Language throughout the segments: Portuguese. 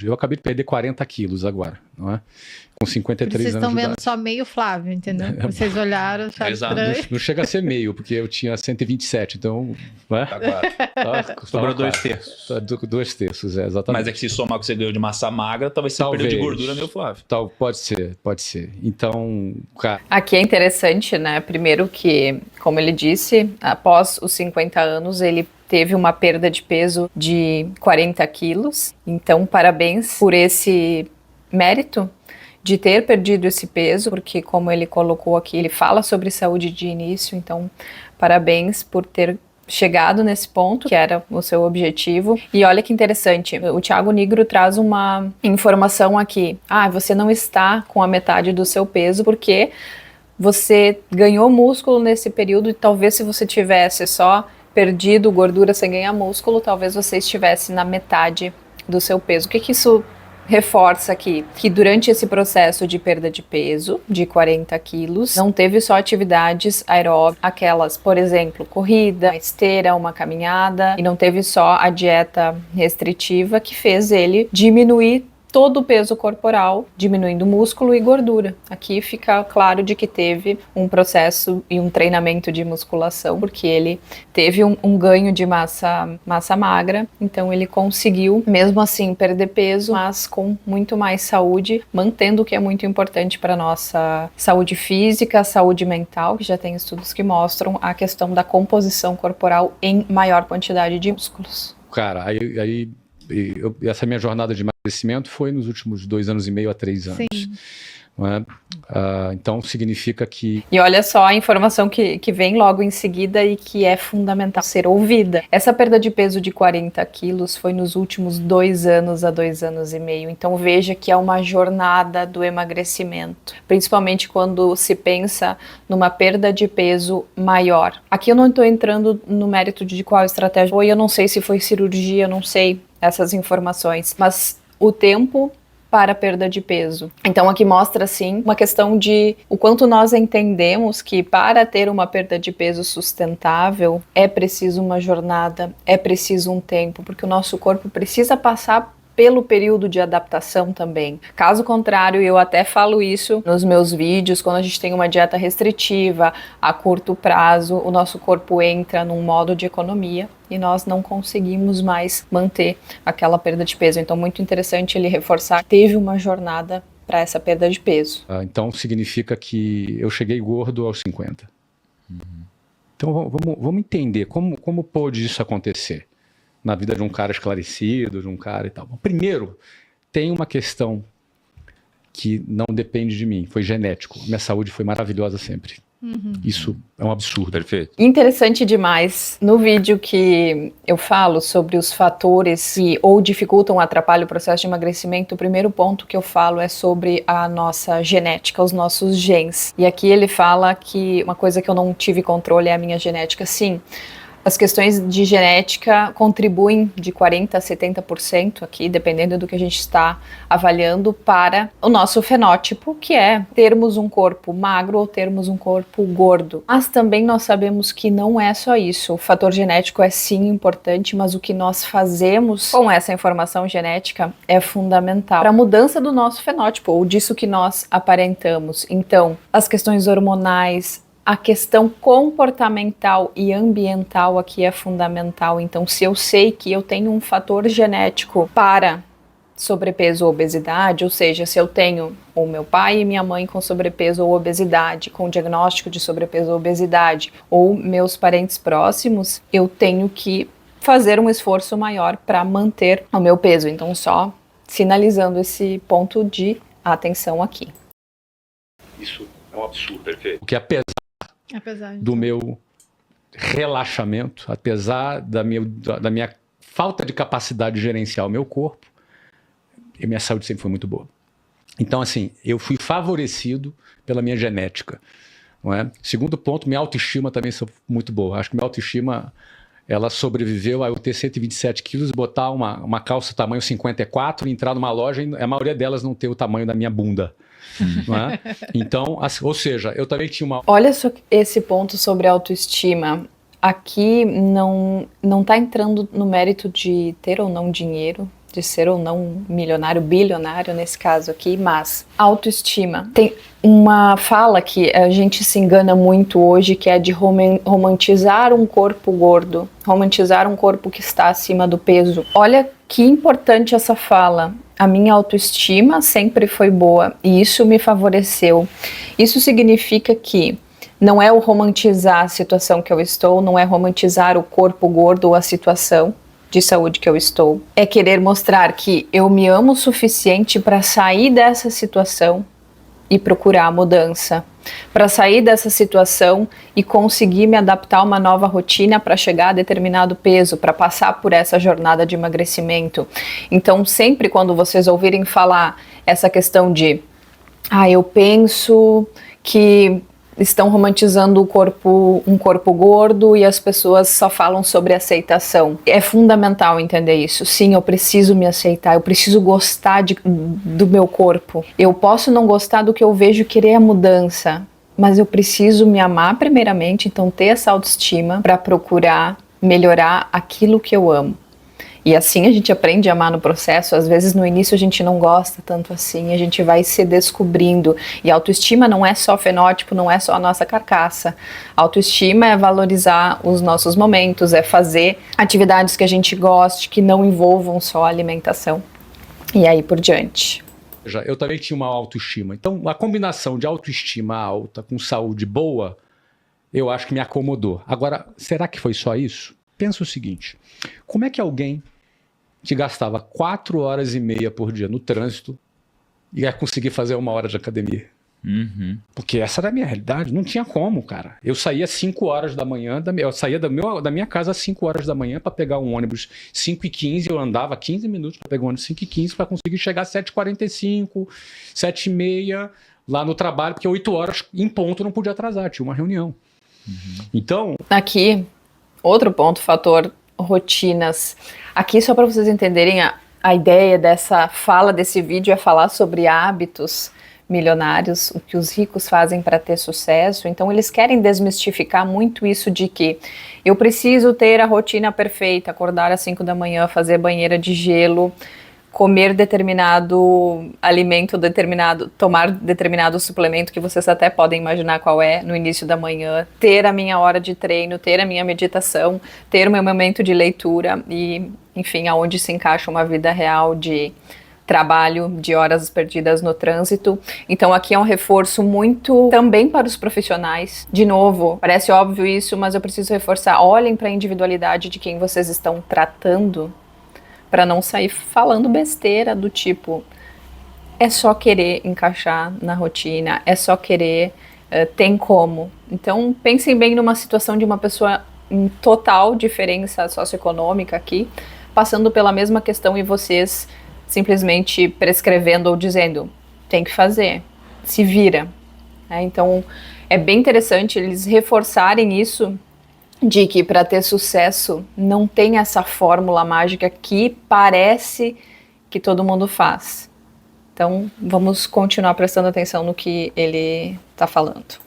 Eu acabei de perder 40 quilos agora, não é? Com 53 Vocês anos estão de vendo idade. só meio Flávio, entendeu? Vocês olharam, acharam estranho. Não chega a ser meio, porque eu tinha 127, então... Né? Tá quase. Sobrou 2/3. 2/3, exatamente. Mas é que se somar o que você ganhou de massa magra, talvez você perdeu de gordura, meu Flávio. Pode ser. Então, cara... Aqui é interessante, né? Primeiro que, como ele disse, após os 50 anos, ele teve uma perda de peso de 40 quilos. Então, parabéns por esse mérito de ter perdido esse peso, porque como ele colocou aqui, ele fala sobre saúde de início, então parabéns por ter chegado nesse ponto, que era o seu objetivo. E olha que interessante, o Thiago Nigro traz uma informação aqui. Você não está com a metade do seu peso, porque você ganhou músculo nesse período, e talvez se você tivesse só perdido gordura sem ganhar músculo, talvez você estivesse na metade do seu peso. O que isso reforça aqui? Que durante esse processo de perda de peso, de 40 quilos, não teve só atividades aeróbicas, aquelas, por exemplo, corrida, uma esteira, uma caminhada, e não teve só a dieta restritiva que fez ele diminuir todo o peso corporal, diminuindo músculo e gordura. Aqui fica claro de que teve um processo e um treinamento de musculação, porque ele teve um ganho de massa magra, então ele conseguiu, mesmo assim, perder peso, mas com muito mais saúde, mantendo o que é muito importante para a nossa saúde física, saúde mental, que já tem estudos que mostram a questão da composição corporal em maior quantidade de músculos. Cara, essa minha jornada de emagrecimento foi nos últimos 2 anos e meio a 3 anos. Sim. Não é? Então significa que... E olha só a informação que vem logo em seguida e que é fundamental ser ouvida. Essa perda de peso de 40 quilos foi nos últimos 2 anos a 2 anos e meio. Então veja que é uma jornada do emagrecimento, principalmente quando se pensa numa perda de peso maior. Aqui eu não estou entrando no mérito de qual estratégia foi, eu não sei se foi cirurgia, eu não sei essas informações, mas o tempo para a perda de peso. Então aqui mostra sim uma questão de o quanto nós entendemos que para ter uma perda de peso sustentável é preciso uma jornada, é preciso um tempo, porque o nosso corpo precisa passar pelo período de adaptação também. Caso contrário, eu até falo isso nos meus vídeos, quando a gente tem uma dieta restritiva a curto prazo, o nosso corpo entra num modo de economia e nós não conseguimos mais manter aquela perda de peso. Então, muito interessante ele reforçar que teve uma jornada para essa perda de peso. Então, significa que eu cheguei gordo aos 50. Então, vamos entender como pôde isso acontecer na vida de um cara esclarecido, de um cara e tal. Bom, primeiro, tem uma questão que não depende de mim, foi genético. Minha saúde foi maravilhosa sempre. Isso é um absurdo. Perfeito. Interessante demais. No vídeo que eu falo sobre os fatores que ou dificultam ou atrapalham o processo de emagrecimento, o primeiro ponto que eu falo é sobre a nossa genética, os nossos genes. E aqui ele fala que uma coisa que eu não tive controle é a minha genética. Sim, as questões de genética contribuem de 40% a 70% aqui, dependendo do que a gente está avaliando, para o nosso fenótipo, que é termos um corpo magro ou termos um corpo gordo. Mas também nós sabemos que não é só isso. O fator genético é sim importante, mas o que nós fazemos com essa informação genética é fundamental para a mudança do nosso fenótipo, ou disso que nós aparentamos. Então, as questões hormonais, a questão comportamental e ambiental aqui é fundamental. Então, se eu sei que eu tenho um fator genético para sobrepeso ou obesidade, ou seja, se eu tenho o meu pai e minha mãe com sobrepeso ou obesidade, com diagnóstico de sobrepeso ou obesidade, ou meus parentes próximos, eu tenho que fazer um esforço maior para manter o meu peso. Então, só sinalizando esse ponto de atenção aqui. Isso é um absurdo. Perfeito. Porque apesar Apesar do meu relaxamento, apesar da minha falta de capacidade de gerenciar o meu corpo, a minha saúde sempre foi muito boa. Então, assim, eu fui favorecido pela minha genética. Não é? Segundo ponto, minha autoestima também foi muito boa. Acho que minha autoestima, ela sobreviveu a eu ter 127 quilos, botar uma calça tamanho 54 e entrar numa loja e a maioria delas não ter o tamanho da minha bunda. Não é? Então, assim, ou seja, eu também tinha uma... Olha só esse ponto sobre autoestima. Aqui não está entrando no mérito de ter ou não dinheiro, de ser ou não milionário, bilionário nesse caso aqui, mas autoestima. Tem uma fala que a gente se engana muito hoje, que é de romantizar um corpo gordo, romantizar um corpo que está acima do peso. Olha que importante essa fala. A minha autoestima sempre foi boa e isso me favoreceu. Isso significa que não é o romantizar a situação que eu estou, não é romantizar o corpo gordo ou a situação de saúde que eu estou. É querer mostrar que eu me amo o suficiente para sair dessa situação e procurar a mudança. Para sair dessa situação e conseguir me adaptar a uma nova rotina para chegar a determinado peso, para passar por essa jornada de emagrecimento. Então, sempre quando vocês ouvirem falar essa questão de eu penso que estão romantizando um corpo gordo e as pessoas só falam sobre aceitação. É fundamental entender isso. Sim, eu preciso me aceitar, eu preciso gostar do meu corpo. Eu posso não gostar do que eu vejo, querer a mudança, mas eu preciso me amar primeiramente, então ter essa autoestima para procurar melhorar aquilo que eu amo. E assim a gente aprende a amar no processo. Às vezes no início a gente não gosta tanto assim, a gente vai se descobrindo. E autoestima não é só fenótipo, não é só a nossa carcaça. Autoestima é valorizar os nossos momentos, é fazer atividades que a gente goste, que não envolvam só a alimentação. E aí por diante. Eu também tinha uma autoestima. Então a combinação de autoestima alta com saúde boa, eu acho que me acomodou. Agora, será que foi só isso? Pensa o seguinte, como é que alguém que gastava 4 horas e meia por dia no trânsito ia conseguir fazer 1 hora de academia? Porque essa era a minha realidade, não tinha como, cara. Eu saía às 5 horas da manhã, eu saía da minha casa às 5 horas da manhã para pegar um ônibus 5h15, eu andava 15 minutos para pegar um ônibus 5h15 para conseguir chegar às 7h45, 7h30 lá no trabalho, porque 8 horas em ponto não podia atrasar, tinha uma reunião. Então... Aqui, outro ponto, fator rotinas. Aqui, só para vocês entenderem, a ideia dessa fala, desse vídeo é falar sobre hábitos milionários, o que os ricos fazem para ter sucesso. Então eles querem desmistificar muito isso de que eu preciso ter a rotina perfeita, acordar às 5 da manhã, fazer banheira de gelo, comer determinado alimento, tomar determinado suplemento que vocês até podem imaginar qual é no início da manhã, ter a minha hora de treino, ter a minha meditação, ter o meu momento de leitura e, enfim, aonde se encaixa uma vida real de trabalho, de horas perdidas no trânsito. Então aqui é um reforço muito também para os profissionais. De novo, parece óbvio isso, mas eu preciso reforçar, olhem para a individualidade de quem vocês estão tratando, para não sair falando besteira do tipo, é só querer encaixar na rotina, é só querer, tem como. Então pensem bem numa situação de uma pessoa em total diferença socioeconômica aqui, passando pela mesma questão e vocês simplesmente prescrevendo ou dizendo, tem que fazer, se vira. Então é bem interessante eles reforçarem isso, de que para ter sucesso não tem essa fórmula mágica que parece que todo mundo faz. Então vamos continuar prestando atenção no que ele está falando.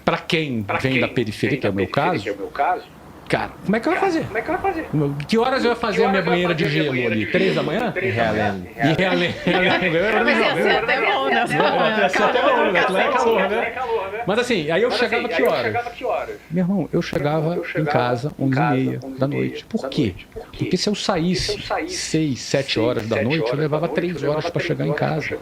Para quem vem da periferia, que é o meu caso, cara, como é que eu vou fazer? Que horas eu ia fazer a minha banheira de gelo ali? 3 da manhã? Em realengo. Ia até bom, né? Mas assim, aí eu chegava que horas? Meu irmão, eu chegava em casa 11h30 da noite. Por quê? Porque se eu saísse 6, 7 horas da noite, eu levava 3 horas para chegar em casa.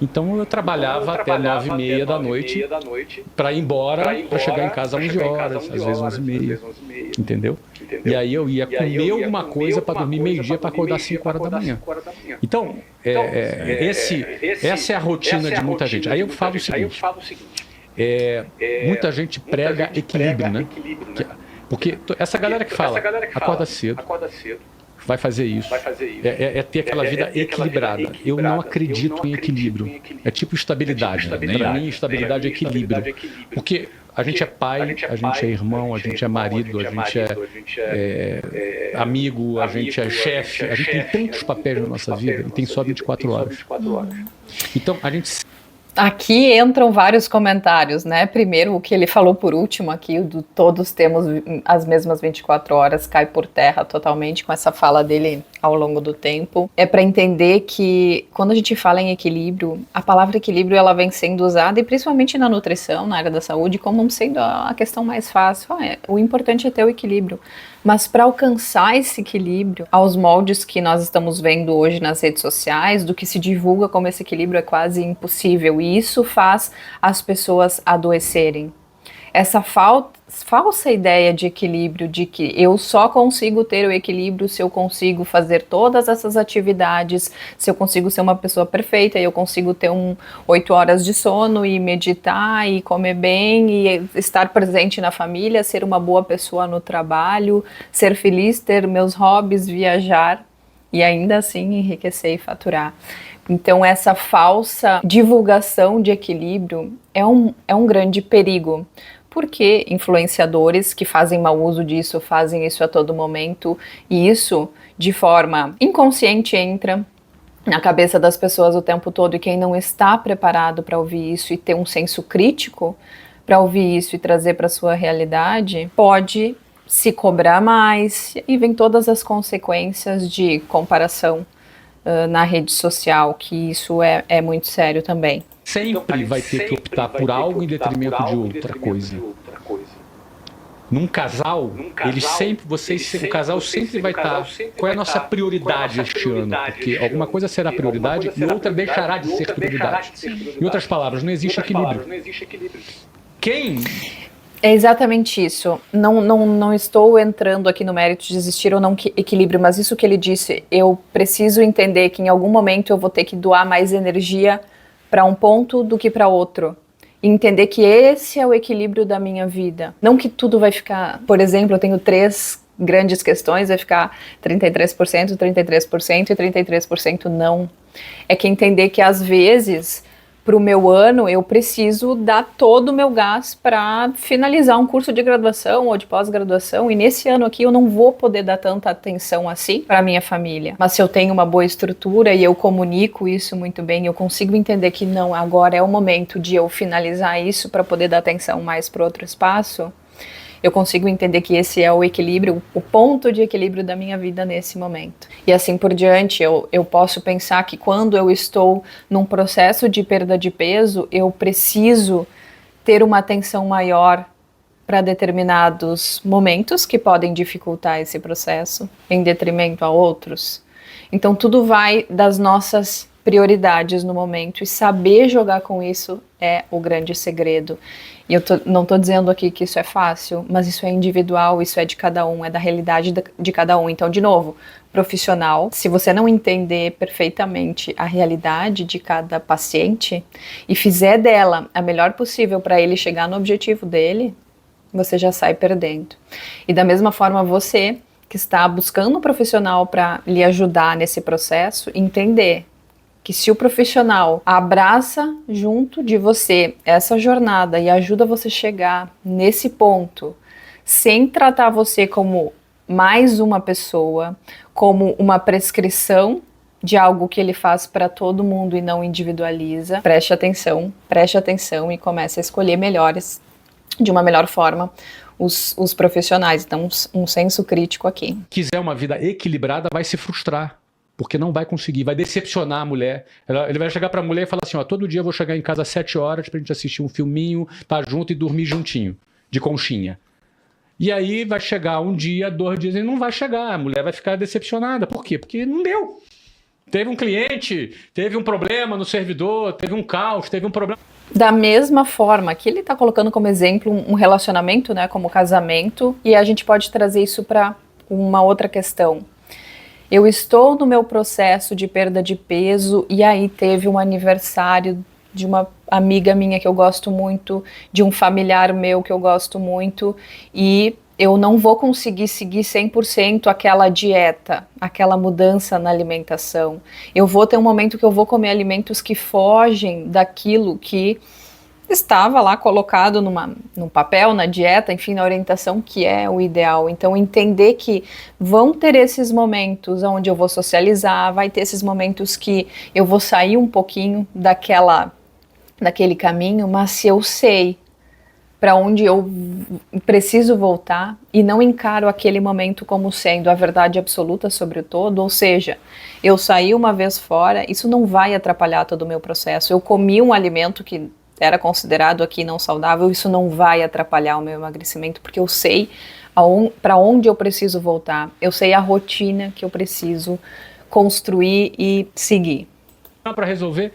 Então eu trabalhava até 9h30 da noite para ir embora, para chegar em casa às 11 horas, às vezes 11h30. Entendeu? E aí eu ia comer alguma coisa para dormir meio-dia para acordar 5 horas da manhã. Então, essa é a rotina de muita gente. Aí eu falo o seguinte, muita gente prega equilíbrio, né? Porque essa galera que fala, acorda cedo, vai fazer isso, é ter aquela vida equilibrada. Eu não acredito em equilíbrio. É tipo estabilidade. Para mim, estabilidade é equilíbrio. Porque a gente é pai, a gente é irmão, a gente é marido, a gente é amigo, a gente é chefe, a gente tem tantos papéis na nossa vida e tem só 24 horas. Então, a gente... Aqui entram vários comentários, né? Primeiro, o que ele falou por último aqui, o do todos temos as mesmas 24 horas, cai por terra totalmente com essa fala dele ao longo do tempo, é para entender que quando a gente fala em equilíbrio, a palavra equilíbrio ela vem sendo usada, e principalmente na nutrição, na área da saúde, como sendo a questão mais fácil. O importante é ter o equilíbrio. Mas para alcançar esse equilíbrio, aos moldes que nós estamos vendo hoje nas redes sociais, do que se divulga como esse equilíbrio é quase impossível, e isso faz as pessoas adoecerem. Essa falsa ideia de equilíbrio, de que eu só consigo ter o equilíbrio se eu consigo fazer todas essas atividades, se eu consigo ser uma pessoa perfeita, e eu consigo ter 8 horas de sono e meditar e comer bem e estar presente na família, ser uma boa pessoa no trabalho, ser feliz, ter meus hobbies, viajar e ainda assim enriquecer e faturar. Então essa falsa divulgação de equilíbrio é um grande perigo. Porque influenciadores que fazem mau uso disso, fazem isso a todo momento, e isso, de forma inconsciente, entra na cabeça das pessoas o tempo todo, e quem não está preparado para ouvir isso e ter um senso crítico para ouvir isso e trazer para a sua realidade, pode se cobrar mais, e vem todas as consequências de comparação na rede social, que isso é muito sério também. Sempre vai ter que optar por algo em detrimento de outra coisa. Num casal, o casal sempre vai estar. Qual é a nossa prioridade este ano? Porque alguma coisa será prioridade e outra deixará de ser prioridade. Em outras palavras, não existe equilíbrio. Quem? É exatamente isso. Não estou entrando aqui no mérito de existir ou não equilíbrio, mas isso que ele disse, eu preciso entender que em algum momento eu vou ter que doar mais energia para um ponto do que para outro. E entender que esse é o equilíbrio da minha vida. Não que tudo vai ficar... Por exemplo, eu tenho 3 grandes questões, vai ficar 33%, 33% e 33% não. É que entender que às vezes, para o meu ano, eu preciso dar todo o meu gás para finalizar um curso de graduação ou de pós-graduação, e nesse ano aqui eu não vou poder dar tanta atenção assim para minha família. Mas se eu tenho uma boa estrutura e eu comunico isso muito bem, eu consigo entender que não, agora é o momento de eu finalizar isso para poder dar atenção mais para outro espaço, eu consigo entender que esse é o equilíbrio, o ponto de equilíbrio da minha vida nesse momento. E assim por diante, eu posso pensar que quando eu estou num processo de perda de peso, eu preciso ter uma atenção maior para determinados momentos que podem dificultar esse processo, em detrimento a outros. Então tudo vai das nossas prioridades no momento, e saber jogar com isso é o grande segredo. E eu não estou dizendo aqui que isso é fácil, mas isso é individual, isso é de cada um, é da realidade de cada um. Então, de novo, profissional, se você não entender perfeitamente a realidade de cada paciente e fizer dela a melhor possível para ele chegar no objetivo dele, você já sai perdendo. E da mesma forma, você que está buscando um profissional para lhe ajudar nesse processo, entender que se o profissional abraça junto de você essa jornada e ajuda você a chegar nesse ponto, sem tratar você como mais uma pessoa, como uma prescrição de algo que ele faz para todo mundo e não individualiza, preste atenção e comece a escolher melhores, de uma melhor forma, os profissionais. Então, um senso crítico aqui. Quiser uma vida equilibrada, vai se frustrar. Porque não vai conseguir, vai decepcionar a mulher. Ele vai chegar pra mulher e falar assim, ó, todo dia eu vou chegar em casa às 7 horas pra gente assistir um filminho, tá junto e dormir juntinho, de conchinha. E aí vai chegar um dia, 2 dias, e não vai chegar. A mulher vai ficar decepcionada. Por quê? Porque não deu. Teve um cliente, teve um problema no servidor, teve um caos, teve um problema. Da mesma forma que ele está colocando como exemplo um relacionamento, né, como casamento, e a gente pode trazer isso para uma outra questão. Eu estou no meu processo de perda de peso e aí teve um aniversário de uma amiga minha que eu gosto muito, de um familiar meu que eu gosto muito, e eu não vou conseguir seguir 100% aquela dieta, aquela mudança na alimentação. Eu vou ter um momento que eu vou comer alimentos que fogem daquilo que estava lá colocado num papel, na dieta, enfim, na orientação, que é o ideal. Então, entender que vão ter esses momentos onde eu vou socializar, vai ter esses momentos que eu vou sair um pouquinho daquele caminho, mas se eu sei para onde eu preciso voltar e não encaro aquele momento como sendo a verdade absoluta sobre o todo, ou seja, eu saí uma vez fora, isso não vai atrapalhar todo o meu processo. Eu comi um alimento que era considerado aqui não saudável, isso não vai atrapalhar o meu emagrecimento, porque eu sei para onde eu preciso voltar, eu sei a rotina que eu preciso construir e seguir. Para resolver.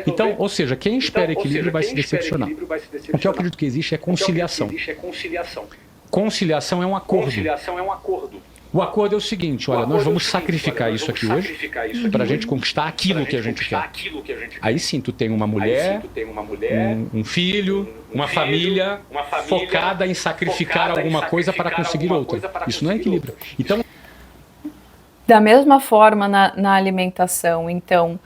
Então, ou seja, quem espera equilíbrio vai se decepcionar. O que eu acredito que existe é conciliação. Conciliação é um acordo. O acordo é o seguinte, olha, nós vamos sacrificar isso aqui hoje para a gente conquistar aquilo que a gente quer. Aí sim, tu tem uma mulher, um filho, uma família focada em sacrificar alguma coisa para conseguir outra. Isso não é equilíbrio. Então, da mesma forma na alimentação, então,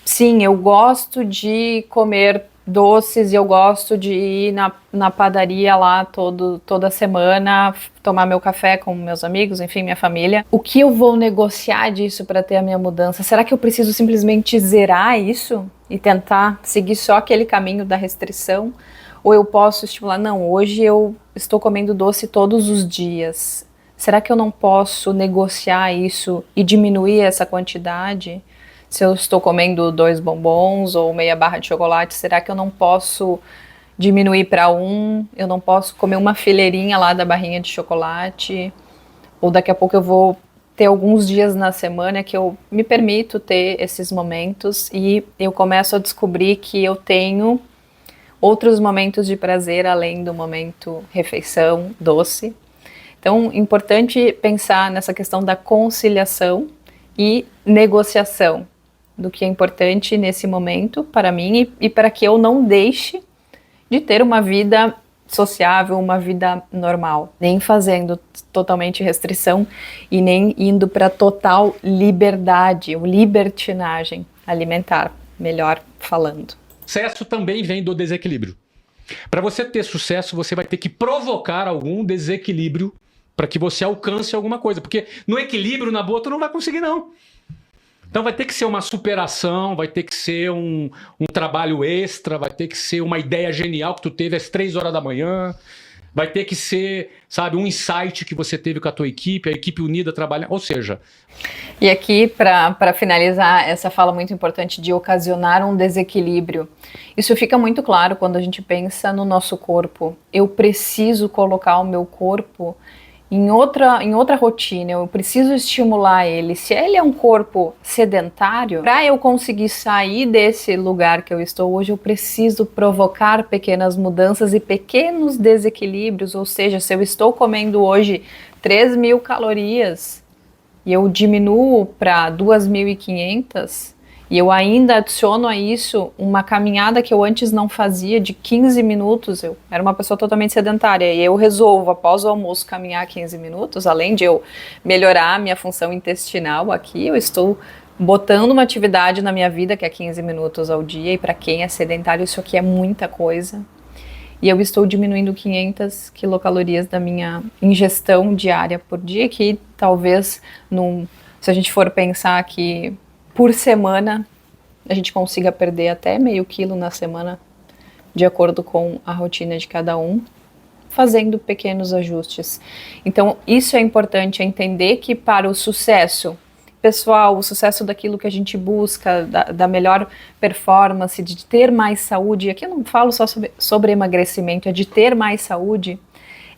sim, eu gosto de comer doces, eu gosto de ir na padaria lá toda semana, tomar meu café com meus amigos, enfim, minha família. O que eu vou negociar disso para ter a minha mudança? Será que eu preciso simplesmente zerar isso e tentar seguir só aquele caminho da restrição? Ou eu posso estimular, não, hoje eu estou comendo doce todos os dias. Será que eu não posso negociar isso e diminuir essa quantidade? Se eu estou comendo 2 bombons ou meia barra de chocolate, será que eu não posso diminuir para 1? Eu não posso comer uma fileirinha lá da barrinha de chocolate? Ou daqui a pouco eu vou ter alguns dias na semana que eu me permito ter esses momentos e eu começo a descobrir que eu tenho outros momentos de prazer além do momento refeição, doce. Então, importante pensar nessa questão da conciliação e negociação do que é importante nesse momento para mim e para que eu não deixe de ter uma vida sociável, uma vida normal, nem fazendo totalmente restrição e nem indo para total liberdade, ou libertinagem alimentar, melhor falando. Sucesso também vem do desequilíbrio. Para você ter sucesso, você vai ter que provocar algum desequilíbrio para que você alcance alguma coisa, porque no equilíbrio, na boa, tu não vai conseguir não. Então vai ter que ser uma superação, vai ter que ser um trabalho extra, vai ter que ser uma ideia genial que tu teve às 3 horas da manhã, vai ter que ser, sabe, um insight que você teve com a tua equipe, a equipe unida trabalhando, ou seja... E aqui, para finalizar essa fala muito importante de ocasionar um desequilíbrio, isso fica muito claro quando a gente pensa no nosso corpo. Eu preciso colocar o meu corpo em outra rotina, eu preciso estimular ele. Se ele é um corpo sedentário, para eu conseguir sair desse lugar que eu estou hoje, eu preciso provocar pequenas mudanças e pequenos desequilíbrios, ou seja, se eu estou comendo hoje 3.000 calorias e eu diminuo para 2.500, e eu ainda adiciono a isso uma caminhada que eu antes não fazia de 15 minutos, eu era uma pessoa totalmente sedentária, e eu resolvo após o almoço caminhar 15 minutos, além de eu melhorar a minha função intestinal aqui, eu estou botando uma atividade na minha vida que é 15 minutos ao dia, e para quem é sedentário isso aqui é muita coisa. E eu estou diminuindo 500 quilocalorias da minha ingestão diária por dia, que talvez, se a gente for pensar que por semana, a gente consiga perder até meio quilo na semana, de acordo com a rotina de cada um, fazendo pequenos ajustes. Então, isso é importante, entender que para o sucesso pessoal, o sucesso daquilo que a gente busca, da melhor performance, de ter mais saúde, aqui eu não falo só sobre emagrecimento, é de ter mais saúde,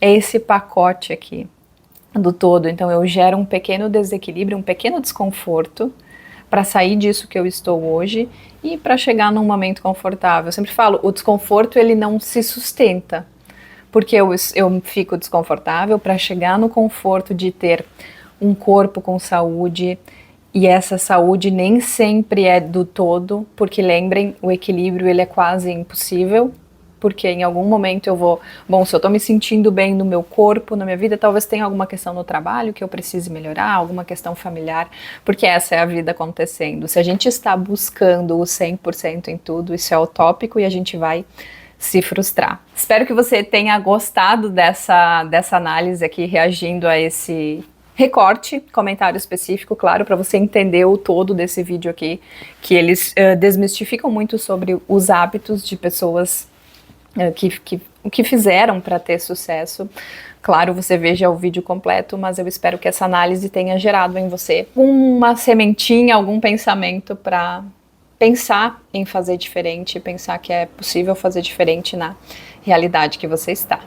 é esse pacote aqui do todo. Então, eu gero um pequeno desequilíbrio, um pequeno desconforto, para sair disso que eu estou hoje e para chegar num momento confortável. Eu sempre falo, o desconforto ele não se sustenta, porque eu fico desconfortável para chegar no conforto de ter um corpo com saúde, e essa saúde nem sempre é do todo, porque lembrem, o equilíbrio ele é quase impossível, porque em algum momento eu vou, se eu estou me sentindo bem no meu corpo, na minha vida, talvez tenha alguma questão no trabalho que eu precise melhorar, alguma questão familiar, porque essa é a vida acontecendo. Se a gente está buscando o 100% em tudo, isso é utópico e a gente vai se frustrar. Espero que você tenha gostado dessa análise aqui, reagindo a esse recorte, comentário específico, claro, para você entender o todo desse vídeo aqui, que eles desmistificam muito sobre os hábitos de pessoas que o que fizeram para ter sucesso. Claro, você veja o vídeo completo, mas eu espero que essa análise tenha gerado em você uma sementinha, algum pensamento para pensar em fazer diferente, pensar que é possível fazer diferente na realidade que você está.